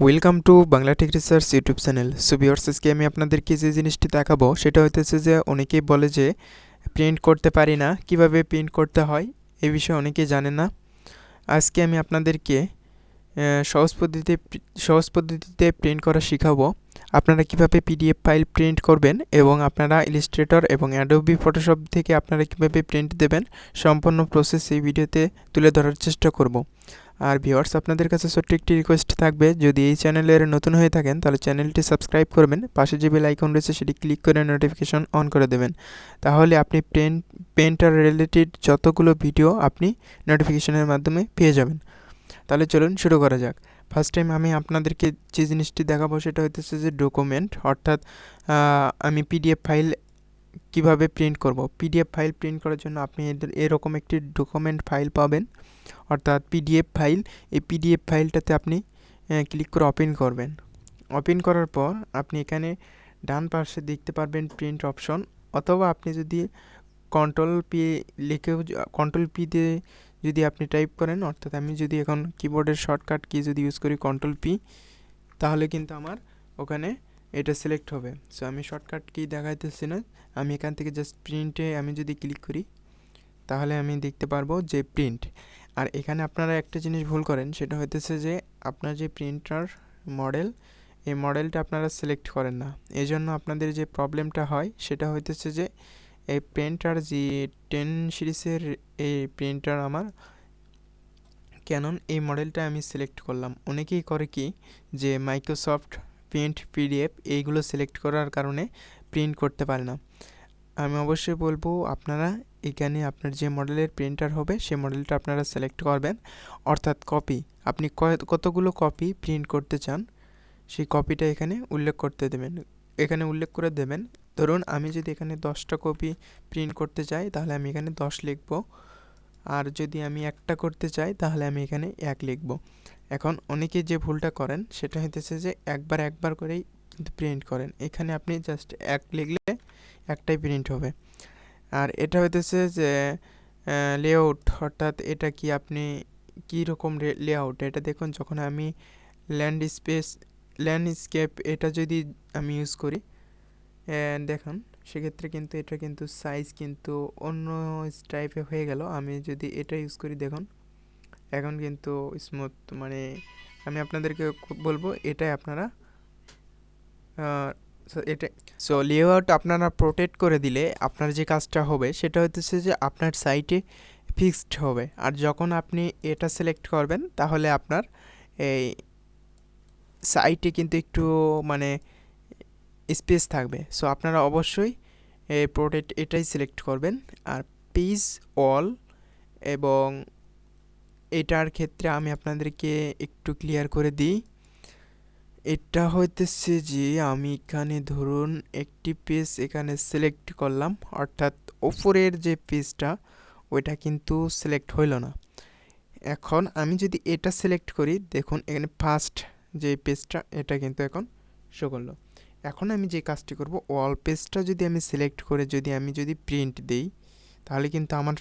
Welcome to Bangla tech research YouTube channel. So viewers, আজকে আমি আপনাদেরকে যে জিনিসটি দেখাবো সেটা হইতেছে যে অনেকেই বলে যে প্রিন্ট করতে পারি না, কিভাবে প্রিন্ট করতে হয় এই বিষয়ে অনেকেই জানে না। আজকে আমি আপনাদেরকে সহজ পদ্ধতিতে প্রিন্ট করা শিখাবো। আপনারা কিভাবে পিডিএফ ফাইল প্রিন্ট করবেন এবং আপনারা ইলাস্ট্রেটর এবং অ্যাডোবি ফটোশপ থেকে আপনারা কিভাবে প্রিন্ট দেবেন, সম্পূর্ণ প্রসেস এই ভিডিওতে তুলে ধরার চেষ্টা করব। আর ভিউয়ার্স, আপনাদের কাছে ছোট্ট একটি রিকোয়েস্ট থাকবে, যদি এই চ্যানেলের নতুন হয়ে থাকেন তাহলে চ্যানেলটি সাবস্ক্রাইব করবেন, পাশে যে বেল আইকন রয়েছে সেটি ক্লিক করে নোটিফিকেশন অন করে দেবেন। তাহলে আপনি পেন্টার রিলেটেড যতগুলো ভিডিও আপনি নোটিফিকেশনের মাধ্যমে পেয়ে যাবেন। তাহলে চলুন শুরু করা যাক। ফার্স্ট টাইম আমি আপনাদেরকে যে জিনিসটি দেখাবো সেটা হইতেছে যে ডকুমেন্ট, অর্থাৎ আমি পিডিএফ ফাইল কিভাবে প্রিন্ট করব। পিডিএফ ফাইল প্রিন্ট করার জন্য আপনি এরকম একটি ডকুমেন্ট ফাইল পাবেন, অর্থাৎ পিডিএফ ফাইল। এই পিডিএফ ফাইলটাতে আপনি ক্লিক করে ওপেন করবেন। ওপেন করার পর আপনি এখানে ডান পাশে দেখতে পারবেন প্রিন্ট অপশন, অথবা আপনি যদি কন্ট্রোল পি লিখেও কন্ট্রোল পি দিয়ে যদি আপনি টাইপ করেন, অর্থাৎ আমি যদি এখন কিবোর্ডের শর্টকাট কি যদি ইউজ করি কন্ট্রোল পি, তাহলে কিন্তু আমার ওখানে এটা সিলেক্ট হবে। সো আমি শর্টকাট কি দেখাইতেছি না, আমি এখান থেকে জাস্ট প্রিন্টে আমি যদি ক্লিক করি তাহলে আমি দেখতে পারবো যে প্রিন্ট। আর এখানে আপনারা একটা জিনিস ভুল করেন, সেটা হইতেছে যে আপনার যে প্রিন্টার মডেল, এই মডেলটা আপনারা সিলেক্ট করেন না। এই জন্য আপনাদের যে প্রবলেমটা হয় সেটা হইতেছে যে এই প্রিন্টার জি 10 সিরিজের এই প্রিন্টার আমার ক্যানন, এই মডেলটা আমি সিলেক্ট করলাম। অনেকেই করে কি যে মাইক্রোসফট প্রিন্ট পিডিএফ এইগুলো সিলেক্ট করার কারণে প্রিন্ট করতে পারে না। আমি অবশ্যই বলবো আপনারা এখানে আপনার যে মডেলের প্রিন্টার হবে সেই মডেলটা আপনারা সিলেক্ট করবেন, অর্থাৎ কপি আপনি কতগুলো কপি প্রিন্ট করতে চান সেই কপিটা এখানে উল্লেখ করতে দেবেন, এখানে উল্লেখ করে দেবেন। ধরুন আমি যদি এখানে 10টা কপি প্রিন্ট করতে চাই তাহলে আমি এখানে 10 লিখব, আর যদি আমি একটা করতে চাই তাহলে আমি এখানে 1 লিখব। এখন অনেকে যে ভুলটা করেন সেটা হইতেছে যে একবার করেই কিন্তু প্রিন্ট করেন। এখানে আপনি জাস্ট 1 লিখলে একটাই প্রিন্ট হবে। আর এটা হইতেছে যে লেআউট, অর্থাৎ এটা কি আপনি কী রকম লেআউট এটা দেখুন। যখন আমি ল্যান্ডস্কেপ এটা যদি আমি ইউজ করি দেখুন, সেক্ষেত্রে কিন্তু এটা কিন্তু সাইজ কিন্তু অন্য টাইপে হয়ে গেল। আমি যদি এটা ইউজ করি দেখুন, এখন কিন্তু স্মুথ, মানে আমি আপনাদেরকে বলবো এটাই আপনারা এটা। সো লেআউট আপনারা প্রোটেক্ট করে দিলে আপনার যে কাজটা হবে সেটা হচ্ছে যে আপনার সাইটে ফিক্সড হবে। আর যখন আপনি এটা সিলেক্ট করবেন তাহলে আপনার এই সাইটে কিন্তু একটু মানে স্পেস থাকবে। সো আপনারা অবশ্যই প্রোটেক্ট এটাই সিলেক্ট করবেন। আর পেজ অল, এবং এটার ক্ষেত্রে আমি আপনাদেরকে একটু ক্লিয়ার করে দিই। এটা হইতেছে যে আমি এখানে ধরুন একটি পেজ এখানে সিলেক্ট করলাম, অর্থাৎ ওপরের যে পেজটা ওইটা কিন্তু সিলেক্ট হইল না। এখন আমি যদি এটা সিলেক্ট করি দেখুন এখানে ফার্স্ট যে পেজটা এটা কিন্তু এখন শো করলো। এখন আমি যে কাজটি করব, ওয়াল পেজটা যদি আমি সিলেক্ট করে যদি প্রিন্ট দেই তাহলে কিন্তু আমার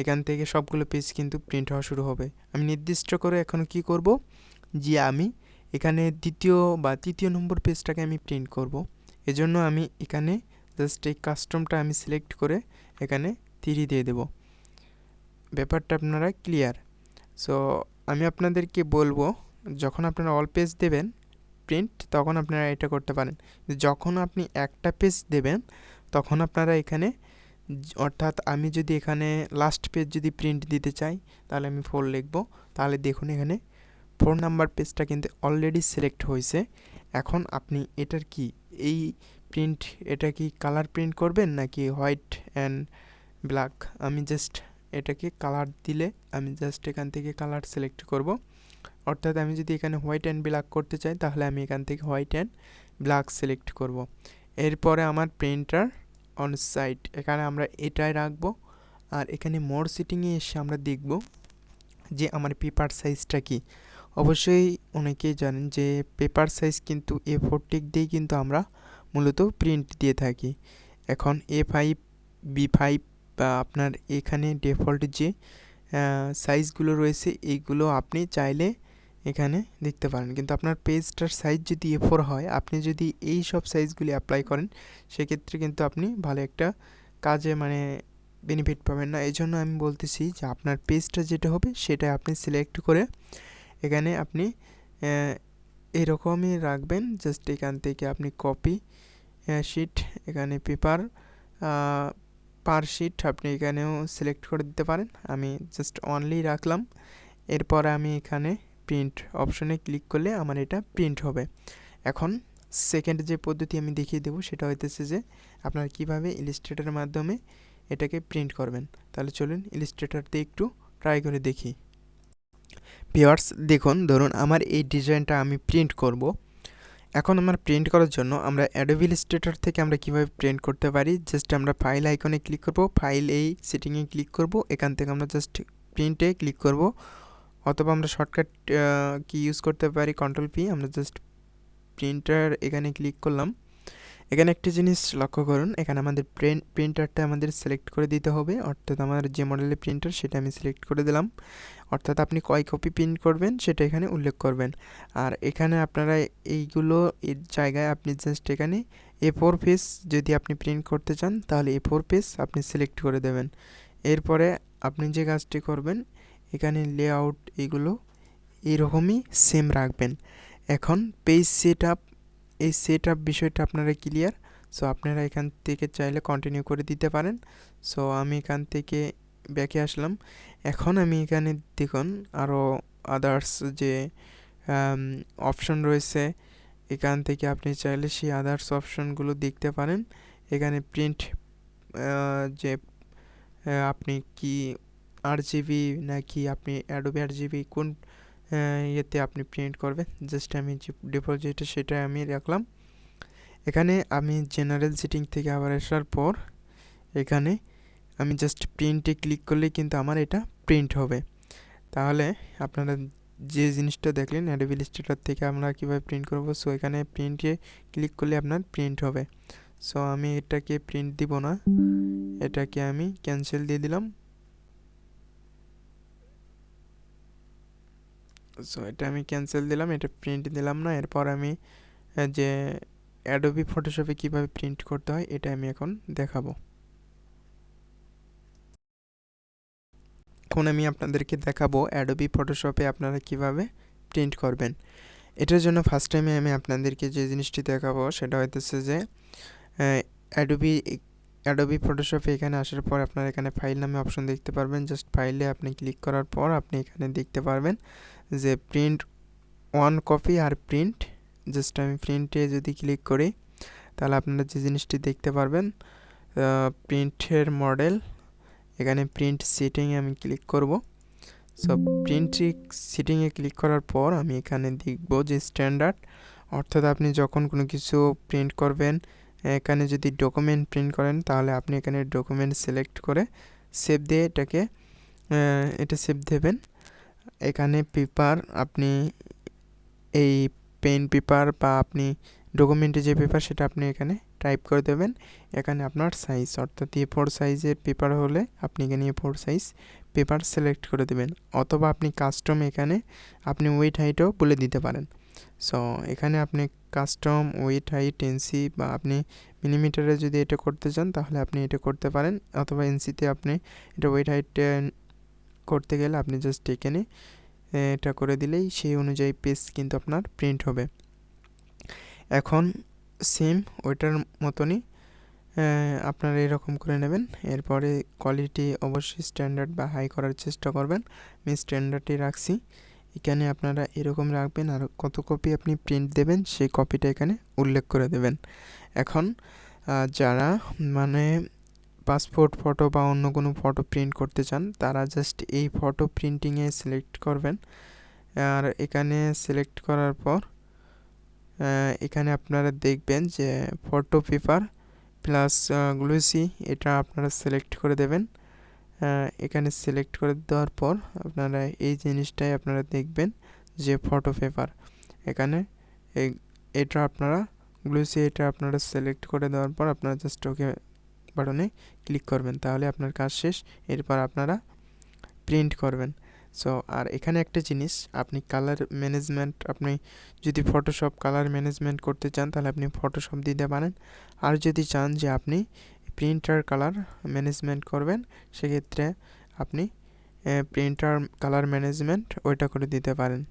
এখান থেকে সবগুলো পেজ কিন্তু প্রিন্ট হওয়া শুরু হবে। আমি নির্দিষ্ট করে এখন কি করব, যে আমি এখানে দ্বিতীয় বা তৃতীয় নম্বর পেজটাকে আমি প্রিন্ট করব। এজন্য আমি এখানে জাস্ট এই কাস্টমটা আমি সিলেক্ট করে এখানে 3 দিয়ে দেব। ব্যাপারটা আপনারা ক্লিয়ার? সো আমি আপনাদেরকে বলবো, যখন আপনারা অল পেজ দেবেন প্রিন্ট তখন আপনারা এটা করতে পারেন। যখন আপনি একটা পেজ দেবেন তখন আপনারা এখানে, অর্থাৎ আমি যদি এখানে লাস্ট পেজ যদি প্রিন্ট দিতে চাই তাহলে আমি 4 লিখব। তাহলে দেখুন এখানে 4 নাম্বার পেজটা কিন্তু অলরেডি সিলেক্ট হয়েছে। এখন আপনি এটার কি এই প্রিন্ট, এটা কি কালার প্রিন্ট করবেন নাকি হোয়াইট অ্যান্ড ব্ল্যাক? আমি জাস্ট এটাকে কালার দিলে আমি জাস্ট এখান থেকে কালার সিলেক্ট করব। অর্থাৎ আমি যদি এখানে হোয়াইট অ্যান্ড ব্ল্যাক করতে চাই তাহলে আমি এখান থেকে হোয়াইট অ্যান্ড ব্ল্যাক সিলেক্ট করব। এরপরে আমার প্রিন্টার অন সাইট, এখানে আমরা এটাই রাখবো। আর এখানে মোর সেটিংয়ে এসে আমরা দেখব যে আমার পেপার সাইজটা কি। অবশ্যই অনেকেই জানেন যে পেপার সাইজ কিন্তু A40 দিয়েই কিন্তু আমরা মূলত প্রিন্ট দিয়ে থাকি। এখন A5 B5 বা আপনার এখানে ডিফল্ট যে সাইজগুলো রয়েছে এইগুলো আপনি চাইলে এখানে দেখতে পারেন। কিন্তু আপনার পেজটার সাইজ যদি A4 হয়, আপনি যদি এই সব সাইজগুলি অ্যাপ্লাই করেন সেক্ষেত্রে কিন্তু আপনি ভালো একটা কাজে মানে বেনিফিট পাবেন না। এই জন্য আমি বলতেছি যে আপনার পেজটা যেটা হবে সেটা আপনি সিলেক্ট করে এখানে আপনি এরকমই রাখবেন। জাস্ট এখান থেকে আপনি কপি শিট, এখানে পেপার পার শিট আপনি এখানেও সিলেক্ট করে দিতে পারেন। আমি জাস্ট অনলি রাখলাম। এরপর আমি এখানে প্রিন্ট অপশনে ক্লিক করলে আমার এটা প্রিন্ট হবে। এখন সেকেন্ড যে পদ্ধতি আমি দেখিয়ে দেবো সেটা হইতেছে যে আপনারা কীভাবে ইলাস্ট্রেটরের মাধ্যমে এটাকে প্রিন্ট করবেন। তাহলে চলুন ইলাস্ট্রেটরতে একটু ট্রাই করে দেখি। ভিউয়ার্স দেখুন, ধরুন আমার এই ডিজাইনটা আমি প্রিন্ট করব। এখন আমার প্রিন্ট করার জন্য আমরা অ্যাডোবি ইলাস্ট্রেটর থেকে আমরা কিভাবে প্রিন্ট করতে পারি, জাস্ট আমরা ফাইল আইকনে ক্লিক করব, ফাইল এই সেটিংয়ে ক্লিক করব, এখান থেকে আমরা জাস্ট প্রিন্টে ক্লিক করব, অথবা আমরা শর্টকাট কি ইউজ করতে পারি Ctrl+P। আমরা জাস্ট প্রিন্টার এখানে ক্লিক করলাম। এখানে একটি জিনিস লক্ষ্য করুন, এখানে আমাদের প্রিন্টারটা আমাদের সিলেক্ট করে দিতে হবে, অর্থাৎ আমার যে মডেলের প্রিন্টার সেটা আমি সিলেক্ট করে দিলাম। অর্থাৎ আপনি কয় কপি প্রিন্ট করবেন সেটা এখানে উল্লেখ করবেন। আর এখানে আপনারা এইগুলো এর জায়গায় আপনি জাস্ট এখানে A4 পেজ যদি আপনি প্রিন্ট করতে চান তাহলে A4 পেজ আপনি সিলেক্ট করে দেবেন। এরপরে আপনি যে কাজটি করবেন, এখানে লেআউট এগুলো এরকমই সেম রাখবেন। এখন পেজ সেটআপ, এই সেটআপ বিষয়টা আপনারা ক্লিয়ার। সো আপনারা এখান থেকে চাইলে কন্টিনিউ করে দিতে পারেন। সো আমি এখান থেকে ব্যাকে আসলাম। এখন আমি এখানে দেখুন আরও আদার্স যে অপশন রয়েছে, এখান থেকে আপনি চাইলে সেই আদার্স অপশনগুলো দেখতে পারেন। এখানে প্রিন্ট যে আপনি কি RGB নাকি আপনি অ্যাডোবি RGB কোন ইয়েতে আপনি প্রিন্ট করবেন, জাস্ট আমি যে ডিফল্ট যেটা সেটা আমি রাখলাম। এখানে আমি জেনারেল সেটিং থেকে আবার আসার পর এখানে আমি জাস্ট প্রিন্টে ক্লিক করলেই কিন্তু আমার এটা প্রিন্ট হবে। তাহলে আপনারা যে জিনিসটা দেখলেন অ্যাডোবি ইলাস্ট্রেটর থেকে আমরা কীভাবে প্রিন্ট করব, সো এখানে প্রিন্টে ক্লিক করলে আপনার প্রিন্ট হবে। সো আমি এটাকে প্রিন্ট দিব না, এটাকে আমি ক্যান্সেল দিয়ে দিলাম। সো এটা আমি ক্যান্সেল দিলাম, এটা প্রিন্ট দিলাম না। এরপর আমি যে অ্যাডোবি ফটোশপে কীভাবে প্রিন্ট করতে হয় এটা আমি এখন দেখাবো। এখন আমি আপনাদেরকে দেখাবো অ্যাডোবি ফটোশপে আপনারা কিভাবে প্রিন্ট করবেন। এটার জন্য ফার্স্ট টাইমে আমি আপনাদেরকে যে জিনিসটি দেখাবো সেটা হইতেছে যে অ্যাডোবি ফটোশপে এখানে আসার পর আপনারা এখানে ফাইল নামে অপশন দেখতে পারবেন। জাস্ট ফাইলে আপনি ক্লিক করার পর আপনি এখানে দেখতে পারবেন যে প্রিন্ট ওয়ান কপি আর প্রিন্ট। জাস্ট আমি প্রিন্টে যদি ক্লিক করি তাহলে আপনারা যে জিনিসটি দেখতে পারবেন প্রিন্টের মডেল, এখানে প্রিন্ট সেটিংয়ে আমি ক্লিক করব। সো প্রিন্ট সেটিংয়ে ক্লিক করার পর আমি এখানে দেখব যে স্ট্যান্ডার্ড, অর্থাৎ আপনি যখন কোনো কিছু প্রিন্ট করবেন, এখানে যদি ডকুমেন্ট প্রিন্ট করেন তাহলে আপনি এখানে ডকুমেন্ট সিলেক্ট করে সেভ দিয়ে এটা সেভ দেবেন। এখানে পেপার আপনি এই পেন পেপার বা আপনি ডকুমেন্টে যে পেপার সেটা আপনি এখানে টাইপ করে দেবেন। এখানে আপনার সাইজ, অর্থাৎ A4 সাইজের পেপার হলে আপনি এখানে A4 সাইজ পেপার সিলেক্ট করে দেবেন, অথবা আপনি কাস্টম এখানে আপনি ওয়েট হাইটও বলে দিতে পারেন। সো এখানে আপনি কাস্টম ওয়েট হাইট এনসি বা আপনি মিলিমিটারে যদি এটা করতে চান তাহলে আপনি এটা করতে পারেন, অথবা এনসিতে আপনি এটা ওয়েট হাইট করতে গেলে আপনি জাস্ট এখানে এটা করে দিলেই সেই অনুযায়ী পেজ কিন্তু আপনার প্রিন্ট হবে। এখন সেম ওইটার মতনই আপনারা এরকম করে নেবেন। এরপরে কোয়ালিটি অবশ্যই স্ট্যান্ডার্ড বা হাই করার চেষ্টা করবেন। আমি স্ট্যান্ডার্ডই রাখছি। এখানে আপনারা এরকম রাখবেন, আর কত কপি আপনি প্রিন্ট দেবেন সেই কপিটা এখানে উল্লেখ করে দেবেন। এখন যারা মানে পাসপোর্ট ফটো বা অন্য কোনো ফটো প্রিন্ট করতে চান তারা জাস্ট এই ফটো প্রিন্টিংয়ে সিলেক্ট করবেন। আর এখানে সিলেক্ট করার পর এখানে আপনারা দেখবেন যে ফটো পেপার প্লাস গ্লুসি, এটা আপনারা সিলেক্ট করে দেবেন। এখানে সিলেক্ট করে দেওয়ার পর আপনারা এই জিনিসটাই আপনারা দেখবেন যে ফটো পেপার, এখানে এটা আপনারা গ্লুসি এটা আপনারা সিলেক্ট করে দেওয়ার পর আপনারা জাস্ট ওকে বাটনে ক্লিক করবেন, তাহলে আপনার কাজ শেষ। এরপর আপনারা প্রিন্ট করবেন। সো আর এখানে একটা জিনিস, আপনি কালার ম্যানেজমেন্ট, আপনি যদি ফটোশপ কালার ম্যানেজমেন্ট করতে চান তাহলে আপনি ফটোশপ দিতে পারেন। আর যদি চান যে আপনি প্রিন্টার কালার ম্যানেজমেন্ট করবেন, সেক্ষেত্রে আপনি প্রিন্টার কালার ম্যানেজমেন্ট ওইটা করে দিতে পারেন।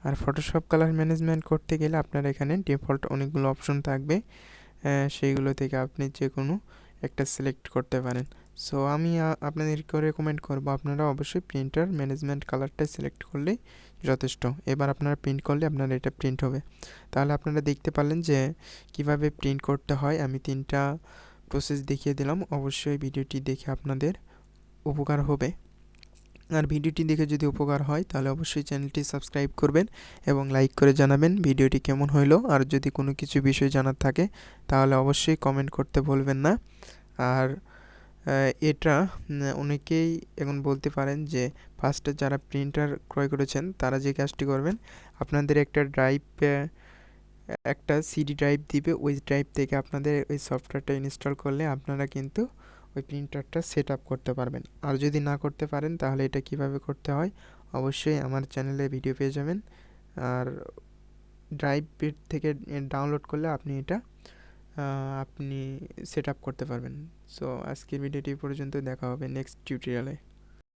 আর ফটোশপ কালার ম্যানেজমেন্ট করতে গেলে আপনার এখানে ডিফল্ট অনেকগুলো অপশন থাকবে, সেইগুলো থেকে আপনি যে কোনো একটা সিলেক্ট করতে পারেন। সো আমি আপনাদেরকে রেকমেন্ড করব আপনারা অবশ্যই প্রিন্টার ম্যানেজমেন্ট কালারটা সিলেক্ট করলেই যথেষ্ট। এবার আপনারা প্রিন্ট করলে আপনার এটা প্রিন্ট হবে। তাহলে আপনারা দেখতে পারলেন যে কিভাবে প্রিন্ট করতে হয়। আমি 3টা প্রসেস দেখিয়ে দিলাম। অবশ্যই ভিডিওটি দেখে আপনাদের উপকার হবে। আর ভিডিওটি দেখে যদি উপকার হয় তাহলে অবশ্যই চ্যানেলটি সাবস্ক্রাইব করবেন এবং লাইক করে জানাবেন ভিডিওটি কেমন হইলো। আর যদি কোনো কিছু বিষয় জানার থাকে তাহলে অবশ্যই কমেন্ট করতে ভুলবেন না। আর এটা অনেকেই এখন বলতে পারেন যে ফার্স্টে যারা প্রিন্টার ক্রয় করেছেন তারা যে কাজটি করবেন, আপনাদের একটা সিডি ড্রাইভ দিবে, ওই ড্রাইভ থেকে আপনাদের ওই সফটওয়্যারটা ইনস্টল করলে আপনারা কিন্তু ওই প্রিন্টারটা সেট আপ করতে পারবেন। আর যদি না করতে পারেন তাহলে এটা কিভাবে করতে হয় অবশ্যই আমার চ্যানেলে ভিডিও পেয়ে যাবেন। আর ড্রাইভ থেকে ডাউনলোড করলে আপনি এটা আপনি সেট আপ করতে পারবেন। সো আজকের ভিডিওটি পর্যন্ত, দেখা হবে নেক্সট টিউটোরিয়ালে।